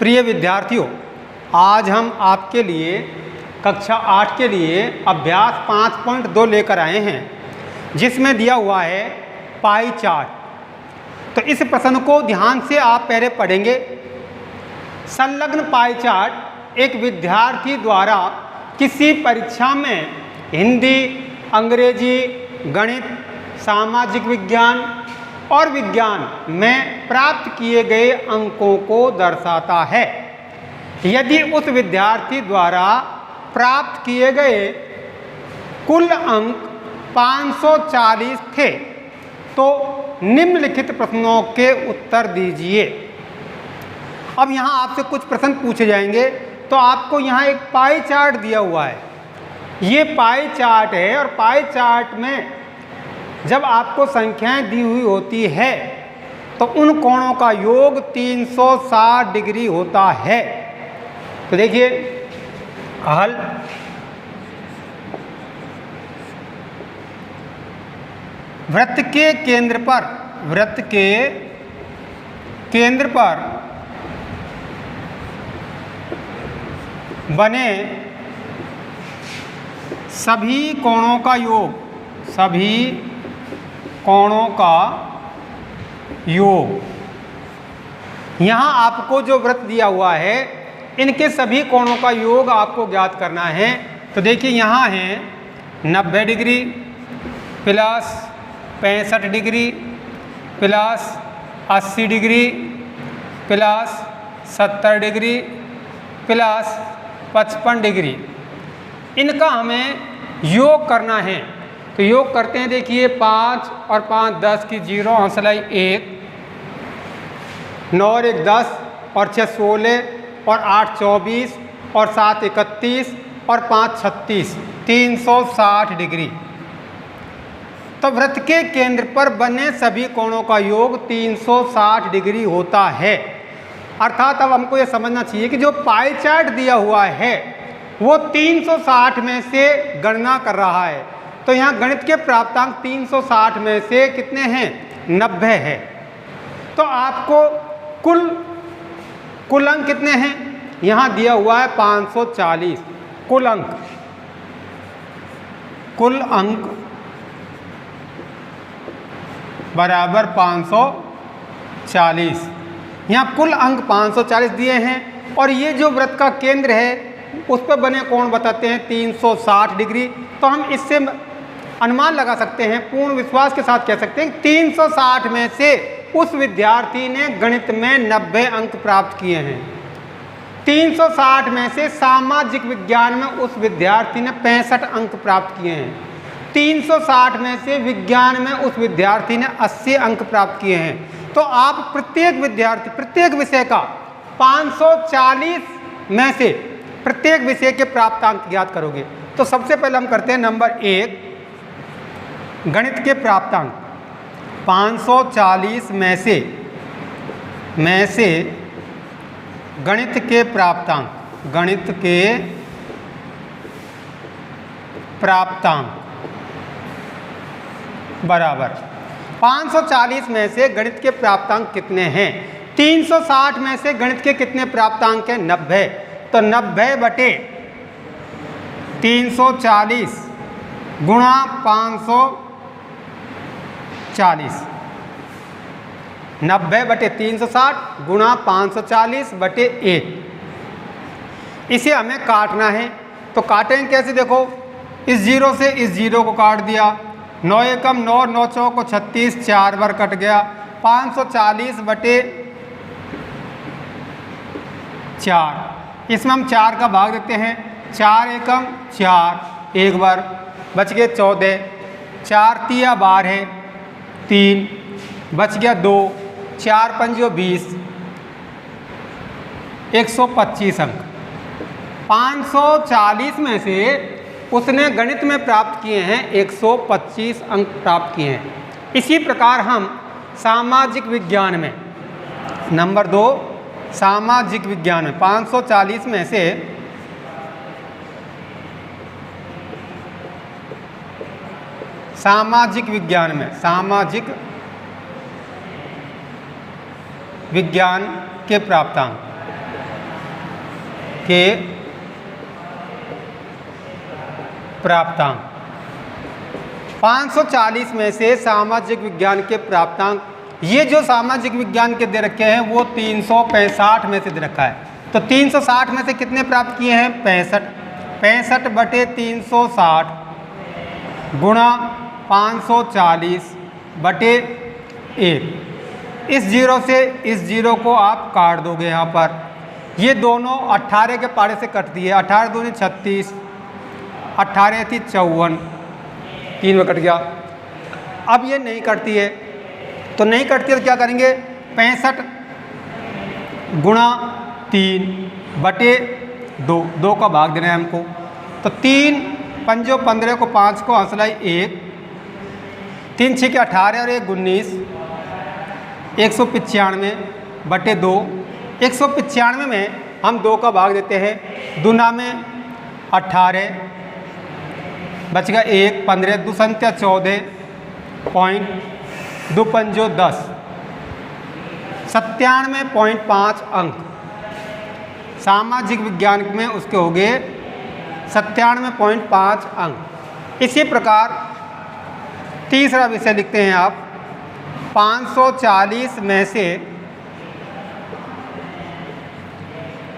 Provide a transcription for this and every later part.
प्रिय विद्यार्थियों, आज हम आपके लिए कक्षा 8 के लिए अभ्यास 5.2 लेकर आए हैं, जिसमें दिया हुआ है पाई चार्ट। तो इस प्रश्न को ध्यान से आप पहले पढ़ेंगे। संलग्न पाई चार्ट एक विद्यार्थी द्वारा किसी परीक्षा में हिंदी, अंग्रेजी, गणित, सामाजिक विज्ञान और विज्ञान में प्राप्त किए गए अंकों को दर्शाता है। यदि उस विद्यार्थी द्वारा प्राप्त किए गए कुल अंक 540 थे तो निम्नलिखित प्रश्नों के उत्तर दीजिए। अब यहाँ आपसे कुछ प्रश्न पूछे जाएंगे, तो आपको यहाँ एक पाई चार्ट दिया हुआ है। ये पाई चार्ट है और पाई चार्ट में जब आपको संख्याएं दी हुई होती है तो उन कोणों का योग 360 डिग्री होता है। तो देखिए हल, वृत्त के केंद्र पर बने सभी कोणों का योग, यहाँ आपको जो वृत्त दिया हुआ है इनके सभी कोणों का योग आपको ज्ञात करना है। तो देखिए यहाँ है 90 degree plus 65 degree plus 80 degree plus 70 degree plus 55 degree, इनका हमें योग करना है। तो योग करते हैं। देखिए 5 और 5 10 की 0 हंसलाई 1, 9 और 1 10 और 6 16 और 8 24 और 7 31 और 5 36, 360 डिग्री। तो वृत्त के केंद्र पर बने सभी कोणों का योग 360 डिग्री होता है। अर्थात अब हमको ये समझना चाहिए कि जो पाई चार्ट दिया हुआ है वो 360 में से गणना कर रहा है। तो यहाँ गणित के प्राप्तांक 360 में से कितने हैं? 90 है। तो आपको कुल अंक कितने हैं? यहाँ दिया हुआ है 540। कुल अंक बराबर 540। यहाँ कुल अंक 540 दिए हैं और ये जो वृत्त का केंद्र है उस पर बने कोण बताते हैं 360 डिग्री। तो हम इससे अनुमान लगा सकते हैं, पूर्ण विश्वास के साथ कह सकते हैं 360 में से उस विद्यार्थी ने गणित में 90 अंक प्राप्त किए हैं। 360 में से सामाजिक विज्ञान में उस विद्यार्थी ने 65 अंक प्राप्त किए हैं। 360 में से विज्ञान में उस विद्यार्थी ने 80 अंक प्राप्त किए हैं। तो आप प्रत्येक विषय का 540 में से प्रत्येक विषय के प्राप्तांक ज्ञात करोगे। तो सबसे पहले हम करते हैं नंबर 1, गणित के प्राप्तांक। 540 में से गणित के प्राप्तांक बराबर 540 में से गणित के प्राप्तांक कितने हैं? 360 में से गणित के कितने प्राप्तांक हैं? 90। तो 90 बटे 340 गुणा 540, 90 बटे 360 गुणा 540 बटे 1। इसे हमें काटना है। तो काटेंगे कैसे? देखो, इस 0 से इस 0 को काट दिया। 9 एकम 9, 9 चौको 36, 4 बार कट गया। 540 बटे 4, इसमें हम 4 का भाग देते हैं। 4 एकम 4, 1 बार बच गए 14, 4 तिया 12 है 3, बच गया 2, 4 पंजो 20, 125 अंक। 540 में से उसने गणित में प्राप्त किए हैं 125 अंक प्राप्त किए हैं। इसी प्रकार हम सामाजिक विज्ञान में नंबर 2, सामाजिक विज्ञान में 540 में से सामाजिक विज्ञान के प्राप्तांक के प्राप्तांक। 540 में से सामाजिक विज्ञान के प्राप्तांक, ये जो सामाजिक विज्ञान के दे रखे हैं वो 365 में से दे रखा है। तो 360 में से कितने प्राप्त किए हैं? 65। 65 बटे 360 गुणा 540 बटे 1। इस जीरो से इस जीरो को आप काट दोगे यहाँ पर। ये दोनों 18 के पारे से कटती है। 18 दूनी 36, 18 थी 54, 3 में कट गया। अब ये नहीं कटती है, तो नहीं कटती है तो क्या करेंगे? 65 गुणा 3 बटे 2, 2 का भाग देना है हमको। तो 3 पंजो 15 को 5 को हंसलाई 1, 3 6 के 18 और 1 19, 195 बटे 2। 195 में हम 2 का भाग देते हैं। दूना में 18 बच गया 1, 15 दो संख्या 14 पॉइंट 2 पंजो 10, 97.5 अंक सामाजिक विज्ञान में उसके हो गए 97.5 अंक। इसी प्रकार तीसरा विषय लिखते हैं आप। 540 में से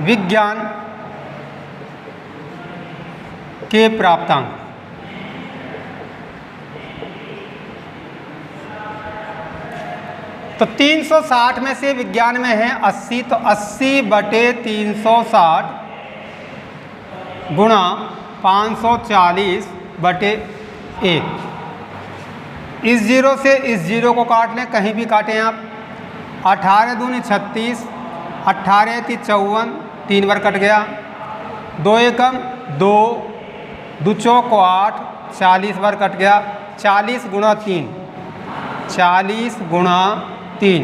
विज्ञान के प्राप्तांक। तो 360 में से विज्ञान में है 80, तो 80 बटे 360 गुणा 540 बटे 1। इस जीरो से इस जीरो को काट लें, कहीं भी काटें आप। 18 दूनी 36, 18 थी 54, 3 बार कट गया। 2 एकम 2, 2 चौक 8, 40 बार कट गया। 40 गुणा 3, 40 गुणा 3,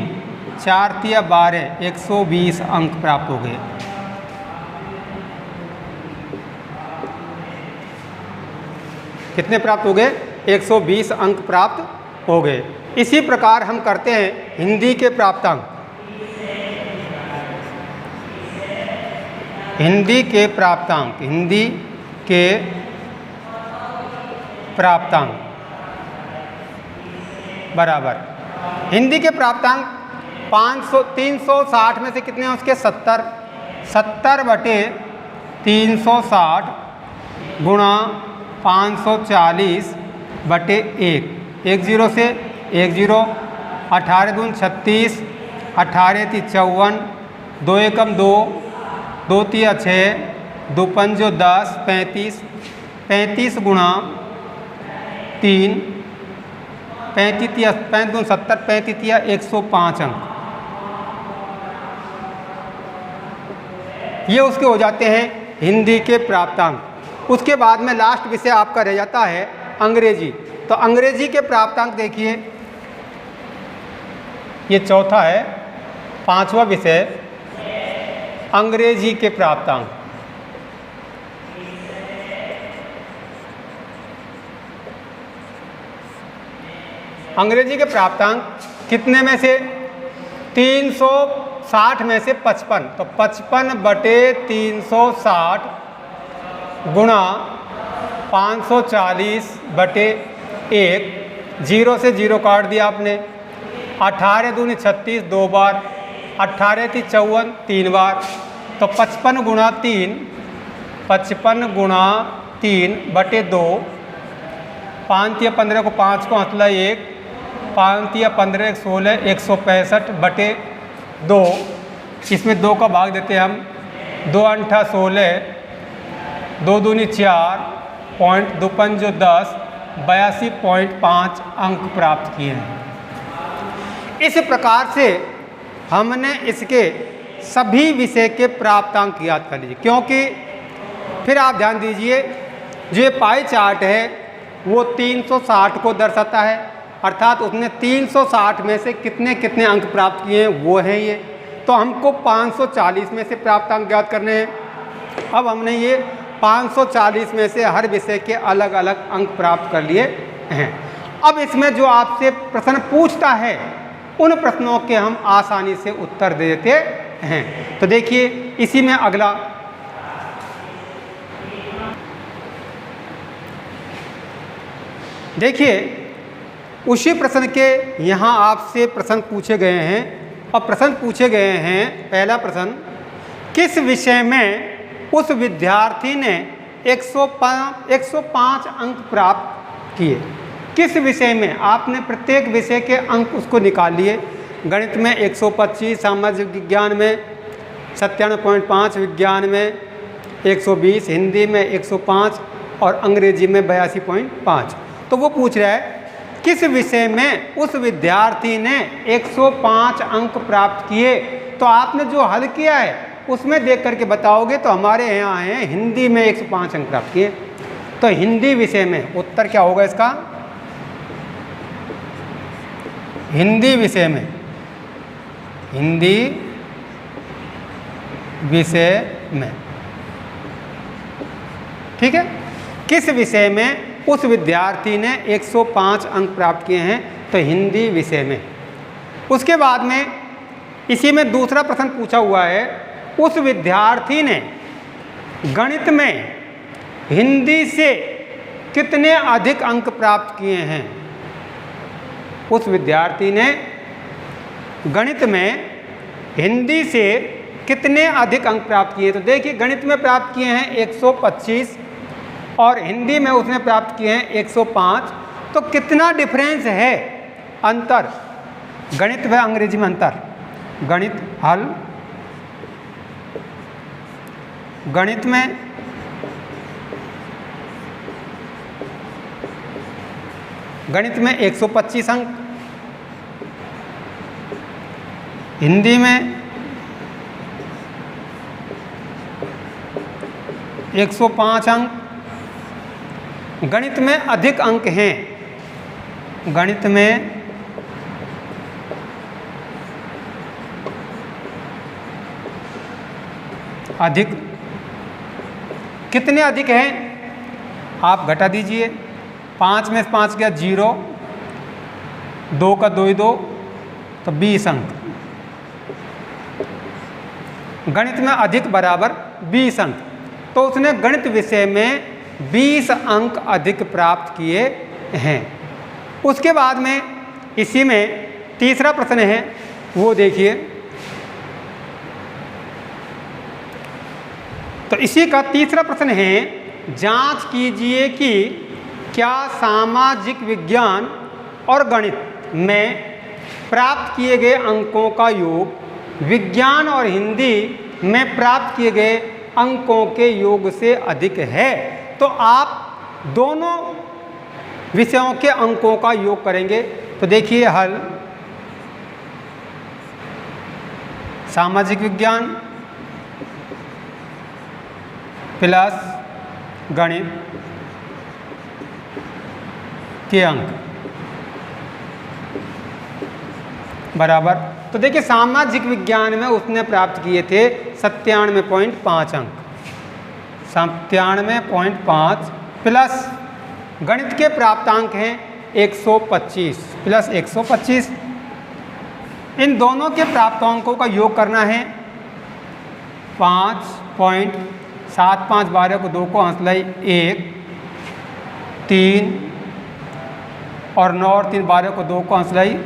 4 तिया 12, 120 अंक प्राप्त हो गए। कितने प्राप्त हो गए? 120 अंक प्राप्त हो गए। इसी प्रकार हम करते हैं हिंदी के प्राप्तांक। हिंदी के प्राप्तांक, हिंदी के प्राप्तांक बराबर हिंदी के प्राप्तांक 360 में से कितने हैं उसके? 70। 70 बटे 360 गुणा 540 बटे 1। 1 जीरो से 1 जीरो, 18 दून 36, 18 थी 54, 2 एकम 2, 2 तिया 6, 2 पंजो 10, 35। 35 गुणा 3, 35 तिया 5 दून 70, 35 तिया 105 अंक। ये उसके हो जाते हैं हिंदी के प्राप्तांक। उसके बाद में लास्ट विषय आपका रह जाता है अंग्रेजी। तो अंग्रेजी के प्राप्तांक देखिए, ये चौथा है, 5वां विषय अंग्रेजी के प्राप्तांक। अंग्रेजी के प्राप्तांक कितने में से? 360 में से 55। तो 55 बटे 360 गुणा 540 बटे 1। जीरो से जीरो काट दिया आपने। 18 दूनी 36 2 बार, 18 थी 54 3 बार। तो 55 गुणा 3, 55 गुणा 3 बटे 2। 5 या 15 को 5 को हंसला 1, 5 या 15 16, 165 बटे 2। इसमें 2 का भाग देते हैं हम। 2 अंठा 16, 2 दूनी 4, पॉइंट 2 पंजो 10, 82.5 अंक प्राप्त किए हैं। इस प्रकार से हमने इसके सभी विषय के प्राप्तांक याद कर लीजिए। क्योंकि फिर आप ध्यान दीजिए, जो ये पाई चार्ट है वो 360 को दर्शाता है, अर्थात उसने 360 में से कितने कितने अंक प्राप्त किए हैं वो है ये। तो हमको 540 में से प्राप्तांक याद करने हैं। अब हमने ये 540 में से हर विषय के अलग अलग अंक प्राप्त कर लिए हैं। अब इसमें जो आपसे प्रश्न पूछता है उन प्रश्नों के हम आसानी से उत्तर दे देते हैं। तो देखिए, इसी में अगला देखिए उसी प्रश्न के यहाँ आपसे प्रश्न पूछे गए हैं और प्रश्न पूछे गए हैं। पहला प्रश्न, किस विषय में उस विद्यार्थी ने 105 अंक प्राप्त किए? किस विषय में? आपने प्रत्येक विषय के अंक उसको निकाल लिए। गणित में 125, सामाजिक विज्ञान में 97.5, विज्ञान में 120, हिंदी में 105 और अंग्रेजी में 82.5। तो वो पूछ रहा है किस विषय में उस विद्यार्थी ने 105 अंक प्राप्त किए। तो आपने जो हल किया है उसमें देख करके बताओगे। तो हमारे यहाँ हैं हिंदी में 105 अंक प्राप्त किए। तो हिंदी विषय में उत्तर क्या होगा इसका? हिंदी विषय में, हिंदी विषय में, ठीक है। किस विषय में उस विद्यार्थी ने 105 अंक प्राप्त किए हैं? तो हिंदी विषय में। उसके बाद में इसी में दूसरा प्रश्न पूछा हुआ है, उस विद्यार्थी ने गणित में हिंदी से कितने अधिक अंक प्राप्त किए हैं? उस विद्यार्थी ने गणित में हिंदी से कितने अधिक अंक प्राप्त किए? तो देखिए गणित में प्राप्त किए हैं 125 और हिंदी में उसने प्राप्त किए हैं 105। तो कितना डिफरेंस है, अंतर? गणित व अंग्रेजी में अंतर। गणित हल, गणित में गणित में 125 अंक, हिंदी में 105 अंक। गणित में अधिक अंक हैं, गणित में अधिक। कितने अधिक हैं? आप घटा दीजिए। 5 में 5 गया 0, 2 का 2 ही 2, तो 20 अंक। गणित में अधिक बराबर 20 अंक। तो उसने गणित विषय में 20 अंक अधिक प्राप्त किए हैं। उसके बाद में इसी में तीसरा प्रश्न है, वो देखिए। तो इसी का तीसरा प्रश्न है, जांच कीजिए कि क्या सामाजिक विज्ञान और गणित में प्राप्त किए गए अंकों का योग विज्ञान और हिंदी में प्राप्त किए गए अंकों के योग से अधिक है। तो आप दोनों विषयों के अंकों का योग करेंगे। तो देखिए हल, सामाजिक विज्ञान प्लस गणित के अंक बराबर। तो देखिए सामाजिक विज्ञान में उसने प्राप्त किए थे 97.5 अंक, 97.5 प्लस गणित के प्राप्तांक हैं 125 प्लस 125। इन दोनों के प्राप्तांकों का योग करना है। 5.75 12 को 2 को हंसलाई 1, 3 और 9 और 3 12 को 2 को हंसलाई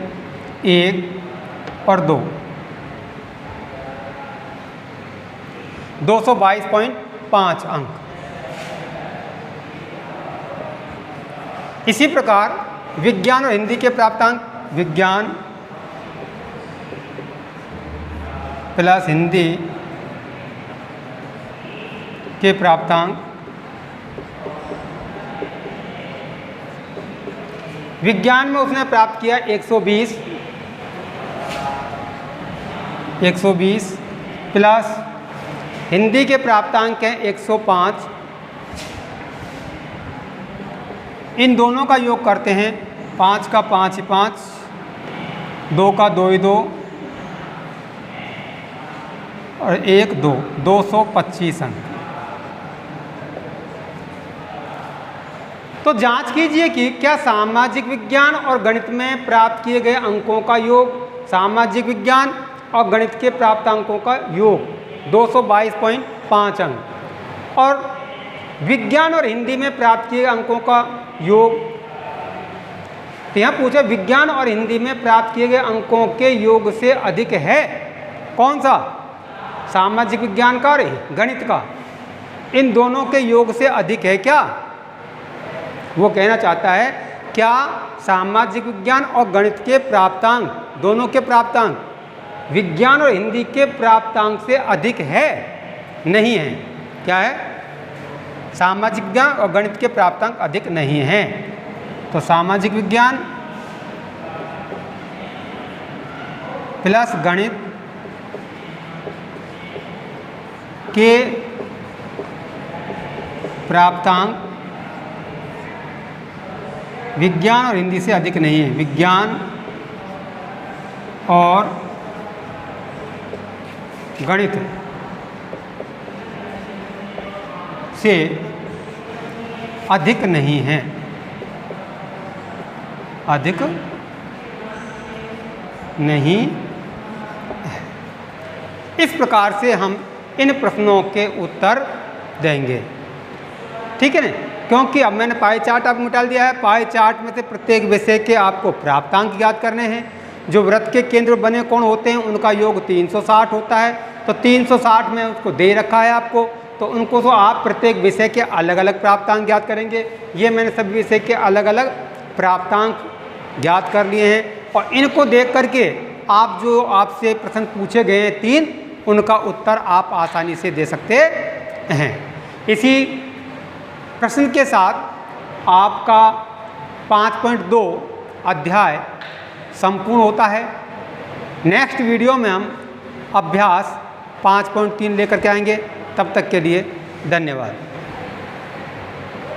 1 और 2, 222.5 अंक। इसी प्रकार विज्ञान और हिंदी के प्राप्तांक, विज्ञान प्लस हिंदी के प्राप्तांक, विज्ञान में उसने प्राप्त किया 120 प्लस हिंदी के प्राप्तांक हैं 105। इन दोनों का योग करते हैं। 5 का 5 ही 5, 2 का 2 ही 2 और 1 2, 225 अंक। तो जांच कीजिए कि क्या सामाजिक विज्ञान और गणित में प्राप्त किए गए अंकों का योग, सामाजिक विज्ञान और गणित के प्राप्त अंकों का योग 222.5 अंक और विज्ञान और हिंदी में प्राप्त किए अंकों का योग तो यहाँ पूछे विज्ञान और हिंदी में प्राप्त किए गए अंकों के योग से अधिक है कौन सा, सामाजिक विज्ञान का और गणित का, इन दोनों के योग से अधिक है क्या। वो कहना चाहता है क्या सामाजिक विज्ञान और गणित के प्राप्तांक, दोनों के प्राप्तांक विज्ञान और हिंदी के प्राप्तांक से अधिक है, नहीं है। क्या है, सामाजिक विज्ञान और गणित के प्राप्तांक अधिक नहीं हैं। तो सामाजिक विज्ञान प्लस गणित के प्राप्तांक विज्ञान और हिंदी से अधिक नहीं है। विज्ञान और गणित से अधिक नहीं है, अधिक नहीं है। इस प्रकार से हम इन प्रश्नों के उत्तर देंगे, ठीक है ना। क्योंकि अब मैंने पाई चार्ट आपको निकाल दिया है। पाई चार्ट में से प्रत्येक विषय के आपको प्राप्तांक ज्ञात करने हैं। जो वृत्त के केंद्र बने कोण होते हैं उनका योग 360 होता है। तो 360 में उसको दे रखा है आपको, तो उनको तो आप प्रत्येक विषय के अलग अलग प्राप्तांक ज्ञात करेंगे। ये मैंने सभी विषय के अलग अलग प्राप्तांक ज्ञात कर लिए हैं और इनको देख करके आप जो आपसे प्रश्न पूछे गए हैं 3, उनका उत्तर आप आसानी से दे सकते हैं। इसी प्रश्न के साथ आपका 5.2 अध्याय संपूर्ण होता है। नेक्स्ट वीडियो में हम अभ्यास 5.3 लेकर के आएंगे। तब तक के लिए धन्यवाद।